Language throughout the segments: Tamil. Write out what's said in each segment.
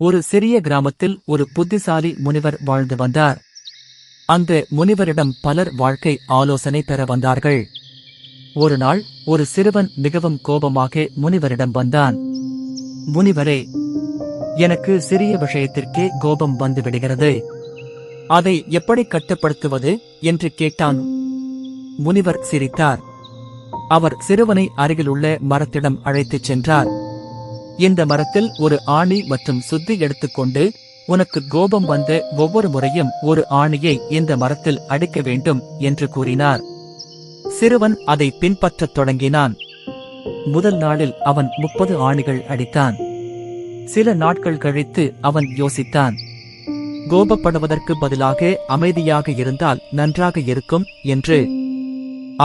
ஒரு சிறிய கிராமத்தில் ஒரு புத்திசாலி முனிவர் வாழ்ந்து வந்தார். அந்த முனிவரிடம் பலர் வாழ்க்கை ஆலோசனை பெற வந்தார்கள். ஒரு நாள் ஒரு சிறுவன் மிகவும் கோபமாக முனிவரிடம் வந்தான். முனிவரே, எனக்கு சிறிய விஷயத்திற்கே கோபம் வந்துவிடுகிறது. அதை எப்படி கட்டுப்படுத்துவது என்று கேட்டான். முனிவர் சிரித்தார். அவர் சிறுவனை அருகிலுள்ள மரத்திடம் அழைத்துச் சென்றார். இந்த மரத்தில் ஒரு ஆணி மற்றும் சுத்தி எடுத்துக்கொண்டு உனக்கு கோபம் வந்த ஒவ்வொரு முறையும் ஒரு ஆணியை இந்த மரத்தில் அடிக்க வேண்டும் என்று கூறினார். சிறுவன் அதை பின்பற்றத் தொடங்கினான். முதல் நாளில் அவன் 30 ஆணிகள் அடித்தான். சில நாட்கள் கழித்து அவன் யோசித்தான். கோபப்படுவதற்கு பதிலாக அமைதியாக இருந்தால் நன்றாக இருக்கும் என்று.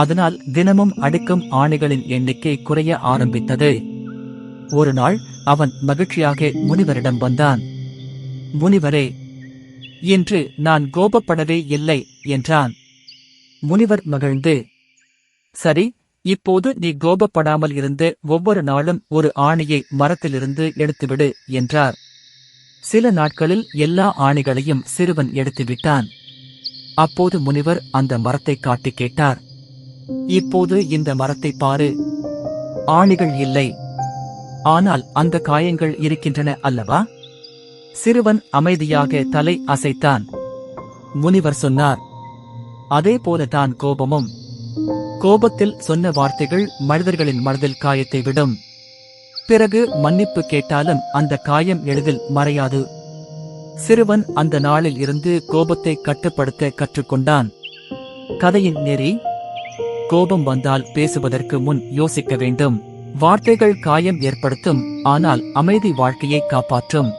அதனால் தினமும் அடிக்கும் ஆணிகளின் எண்ணிக்கை குறைய ஆரம்பித்தது. ஒரு நாள் அவன் மகிழ்ச்சியாக முனிவரிடம் வந்தான். முனிவரே, இன்று நான் கோபப்படவே இல்லை என்றான். முனிவர் மகிழ்ந்து, சரி, இப்போது நீ கோபப்படாமல் இருந்து ஒவ்வொரு நாளும் ஒரு ஆணியை மரத்திலிருந்து எடுத்துவிடு என்றார். சில நாட்களில் எல்லா ஆணிகளையும் சிறுவன் எடுத்துவிட்டான். அப்போது முனிவர் அந்த மரத்தை காட்டி கேட்டார். இப்போது இந்த மரத்தை பாரு. ஆணிகள் இல்லை, ஆனால் அந்த காயங்கள் இருக்கின்றன அல்லவா? சிறுவன் அமைதியாக தலை அசைத்தான். முனிவர் சொன்னார், அதே போலதான் கோபமும். கோபத்தில் சொன்ன வார்த்தைகள் மனிதர்களின் மனதில் காயத்தை விடும். பிறகு மன்னிப்பு கேட்டாலும் அந்த காயம் எளிதில் மறையாது. சிறுவன் அந்த நாளில் இருந்து கோபத்தை கட்டுப்படுத்த கற்றுக்கொண்டான். கதையின் நெறி: கோபம் வந்தால் பேசுவதற்கு முன் யோசிக்க வேண்டும். வார்த்தைகள் காயம் ஏற்படுத்தும், ஆனால் அமைதி வாழ்க்கையை காப்பாற்றும்.